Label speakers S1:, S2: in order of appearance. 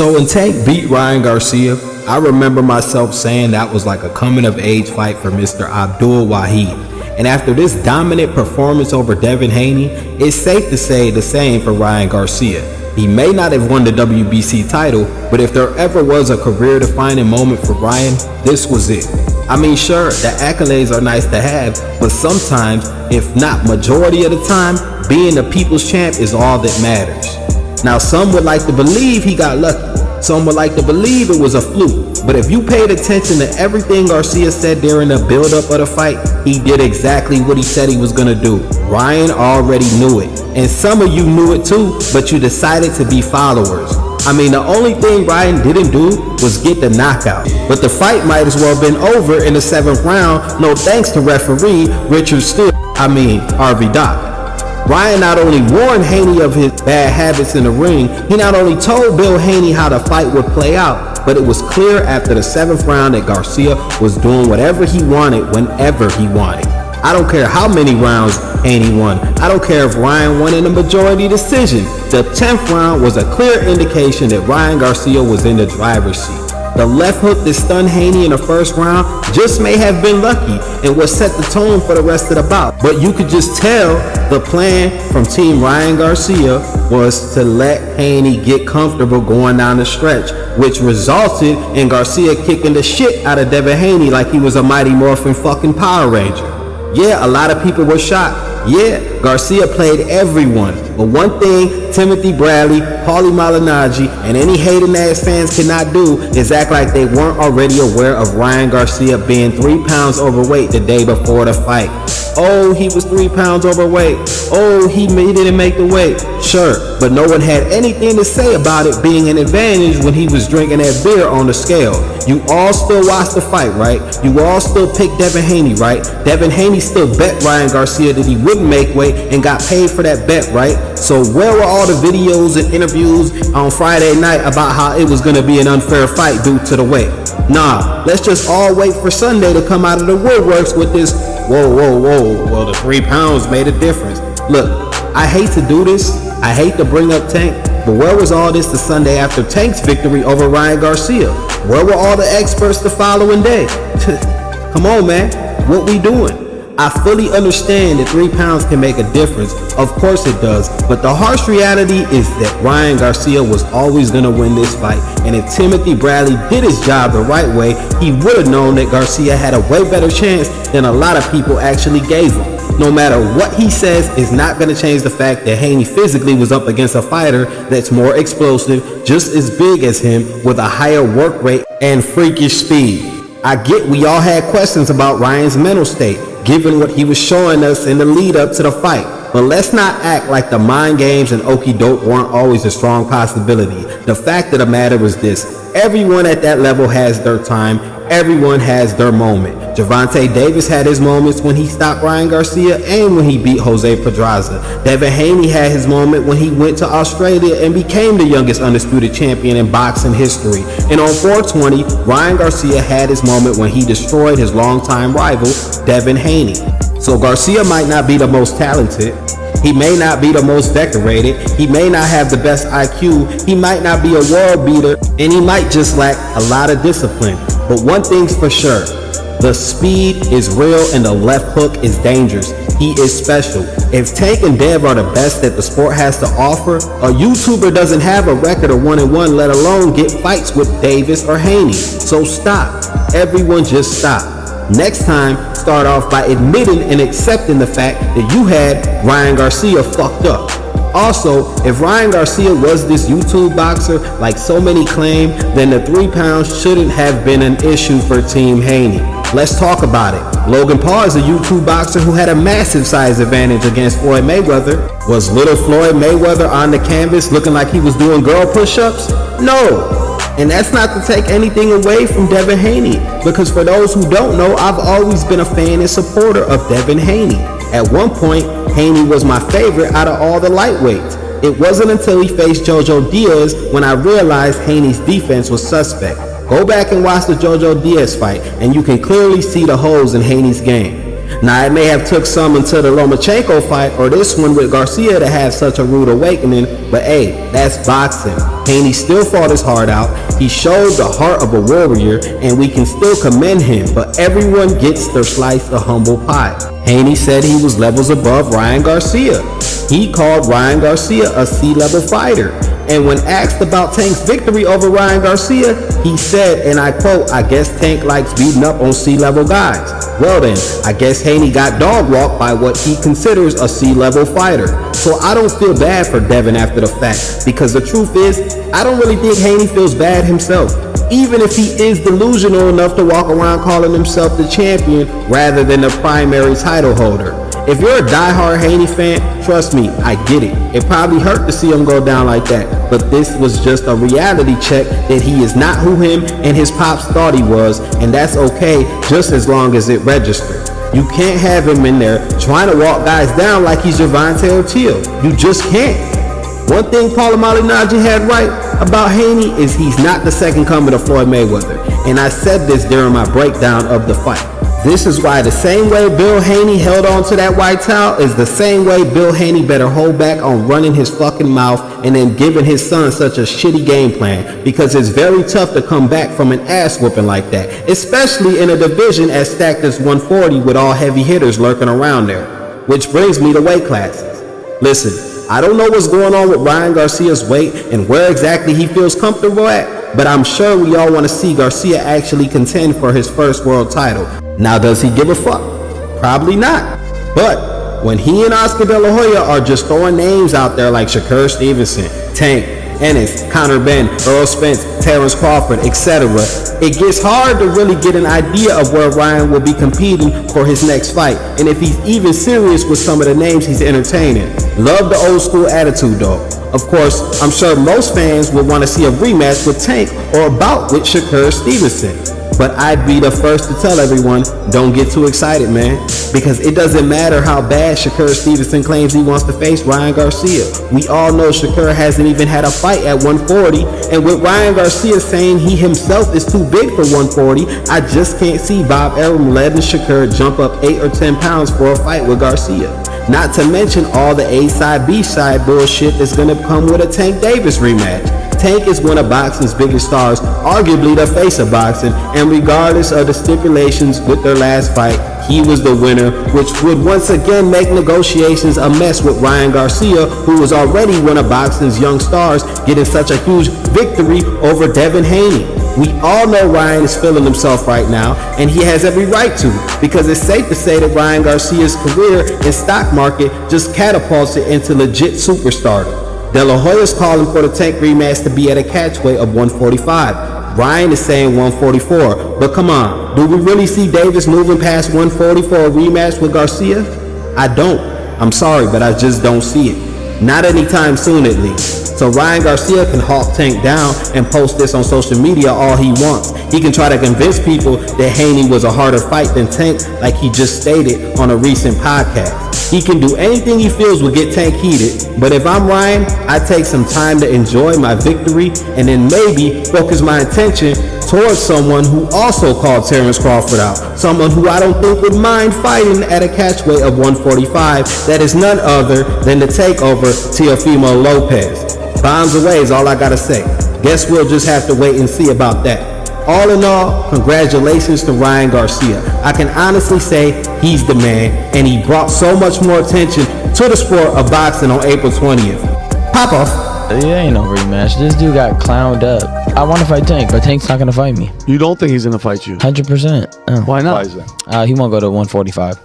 S1: So when Tank beat Ryan Garcia, I remember myself saying that was like a coming-of-age fight for Mr. Abdul Wahid. And after this dominant performance over Devin Haney, it's safe to say the same for Ryan Garcia. He may not have won the WBC title, but if there ever was a career-defining moment for Ryan, this was it. I mean, sure, the accolades are nice to have, but sometimes, if not majority of the time, being the people's champ is all that matters. Now, some would like to believe he got lucky. Some would like to believe it was a fluke. But if you paid attention to everything Garcia said during the build-up of the fight, he did exactly what he said he was gonna do. Ryan already knew it. And some of you knew it too, but you decided to be followers. I mean, the only thing Ryan didn't do was get the knockout. But the fight might as well have been over in the 7th round, no thanks to referee Richard Steele, RV Doc. Ryan not only warned Haney of his bad habits in the ring, he not only told Bill Haney how the fight would play out, but it was clear after the 7th round that Garcia was doing whatever he wanted whenever he wanted. I don't care how many rounds Haney won. I don't care if Ryan won in a majority decision. The 10th round was a clear indication that Ryan Garcia was in the driver's seat. The left hook that stunned Haney in the 1st round just may have been lucky and what set the tone for the rest of the bout. But you could just tell the plan from Team Ryan Garcia was to let Haney get comfortable going down the stretch, which resulted in Garcia kicking the shit out of Devin Haney like he was a Mighty Morphin fucking Power Ranger. Yeah, a lot of people were shocked. Yeah, Garcia played everyone. But one thing Timothy Bradley, Paulie Malignaggi, and any hating ass fans cannot do is act like they weren't already aware of Ryan Garcia being 3 pounds overweight the day before the fight. Oh, he was 3 pounds overweight. Oh, he didn't make the weight. Sure, but no one had anything to say about it being an advantage when he was drinking that beer on the scale. You all still watched the fight, right? You all still picked Devin Haney, right? Devin Haney still bet Ryan Garcia that he wouldn't make weight and got paid for that bet, right? So where were all the videos and interviews on Friday night about how it was going to be an unfair fight due to the weight? Nah, let's just all wait for Sunday to come out of the woodworks with this, whoa, well, the 3 pounds made a difference. Look, I hate to do this. I hate to bring up Tank, but where was all this the Sunday after Tank's victory over Ryan Garcia? Where were all the experts the following day? Come on, man, what we doing? I fully understand that 3 pounds can make a difference. Of course it does. But the harsh reality is that Ryan Garcia was always going to win this fight. And if Timothy Bradley did his job the right way, he would have known that Garcia had a way better chance than a lot of people actually gave him. No matter what he says is not going to change the fact that Haney physically was up against a fighter that's more explosive, just as big as him, with a higher work rate and freakish speed. I get we all had questions about Ryan's mental state, given what he was showing us in the lead up to the fight. But let's not act like the mind games and okie doke weren't always a strong possibility. The fact of the matter is this: everyone at that level has their time. Everyone has their moment. Gervonta Davis had his moments when he stopped Ryan Garcia and when he beat Jose Pedraza. Devin Haney had his moment when he went to Australia and became the youngest undisputed champion in boxing history. And on 420, Ryan Garcia had his moment when he destroyed his longtime rival, Devin Haney. So Garcia might not be the most talented. He may not be the most decorated. He may not have the best IQ. He might not be a world beater. And he might just lack a lot of discipline. But one thing's for sure, the speed is real and the left hook is dangerous. He is special. If Tank and Dev are the best that the sport has to offer, a YouTuber doesn't have a record of 1-1, let alone get fights with Davis or Haney. So stop. Everyone just stop. Next time, start off by admitting and accepting the fact that you had Ryan Garcia fucked up. Also, if Ryan Garcia was this YouTube boxer like so many claim, then the 3 pounds shouldn't have been an issue for Team Haney. Let's talk about it. Logan Paul is a YouTube boxer who had a massive size advantage against Floyd Mayweather. Was little Floyd Mayweather on the canvas looking like he was doing girl push-ups? No. And that's not to take anything away from Devin Haney, because for those who don't know, I've always been a fan and supporter of Devin Haney. At one point, Haney was my favorite out of all the lightweights. It wasn't until he faced Jojo Diaz when I realized Haney's defense was suspect. Go back and watch the Jojo Diaz fight and you can clearly see the holes in Haney's game. Now, it may have took some until the Lomachenko fight or this one with Garcia to have such a rude awakening, but hey, that's boxing. Haney still fought his heart out. He showed the heart of a warrior, and we can still commend him, but everyone gets their slice of humble pie. Haney said he was levels above Ryan Garcia. He called Ryan Garcia a C-level fighter. And when asked about Tank's victory over Ryan Garcia, he said, and I quote, "I guess Tank likes beating up on C-level guys." Well then, I guess Haney got dog walked by what he considers a C-level fighter. So I don't feel bad for Devin after the fact, because the truth is, I don't really think Haney feels bad himself, even if he is delusional enough to walk around calling himself the champion rather than the primary title holder. If you're a diehard Haney fan, trust me, I get it. It probably hurt to see him go down like that, but this was just a reality check that he is not who him and his pops thought he was, and that's okay just as long as it registered. You can't have him in there trying to walk guys down like he's Gervonta Ortiz. You just can't. One thing Paula Malignaggi had right about Haney is he's not the second coming of Floyd Mayweather, and I said this during my breakdown of the fight. This is why the same way Bill Haney held on to that white towel is the same way Bill Haney better hold back on running his fucking mouth and then giving his son such a shitty game plan, because it's very tough to come back from an ass whooping like that, especially in a division as stacked as 140 with all heavy hitters lurking around there. Which brings me to weight classes. Listen, I don't know what's going on with Ryan Garcia's weight and where exactly he feels comfortable at, but I'm sure we all want to see Garcia actually contend for his first world title. Now, does he give a fuck? Probably not. But when he and Oscar De La Hoya are just throwing names out there like Shakur Stevenson, Tank, Ennis, Conor Benn, Earl Spence, Terrence Crawford, etc., it gets hard to really get an idea of where Ryan will be competing for his next fight, and if he's even serious with some of the names he's entertaining. Love the old school attitude though. Of course, I'm sure most fans would want to see a rematch with Tank or a bout with Shakur Stevenson. But I'd be the first to tell everyone, don't get too excited, man. Because it doesn't matter how bad Shakur Stevenson claims he wants to face Ryan Garcia. We all know Shakur hasn't even had a fight at 140. And with Ryan Garcia saying he himself is too big for 140, I just can't see Bob Arum letting Shakur jump up 8 or 10 pounds for a fight with Garcia. Not to mention all the A-side, B-side bullshit that's gonna come with a Tank Davis rematch. Tank is one of boxing's biggest stars, arguably the face of boxing, and regardless of the stipulations with their last fight, he was the winner, which would once again make negotiations a mess with Ryan Garcia, who was already one of boxing's young stars, getting such a huge victory over Devin Haney. We all know Ryan is feeling himself right now, and he has every right to, because it's safe to say that Ryan Garcia's career and stock market just catapults it into legit superstardom. De La Hoya's calling for the Tank rematch to be at a catchweight of 145. Ryan is saying 144. But come on, do we really see Davis moving past 140 for a rematch with Garcia? I don't. I'm sorry, but I just don't see it. Not anytime soon, at least. So Ryan Garcia can hawk Tank down and post this on social media all he wants. He can try to convince people that Haney was a harder fight than Tank, like he just stated on a recent podcast. He can do anything he feels will get Tank heated, but if I'm Ryan, I take some time to enjoy my victory and then maybe focus my attention towards someone who also called Terrence Crawford out, someone who I don't think would mind fighting at a catchweight of 145 that is none other than the takeover Teofimo Lopez. Bombs away is all I gotta say. Guess we'll just have to wait and see about that. All in all, congratulations to Ryan Garcia. I can honestly say he's the man, and he brought so much more attention to the sport of boxing on April 20th. Pop off.
S2: It ain't no rematch. This dude got clowned up. I want to fight Tank, but Tank's not going to fight me.
S3: You don't think he's going to fight you?
S2: 100%.
S3: Why not?
S2: He won't go to 145.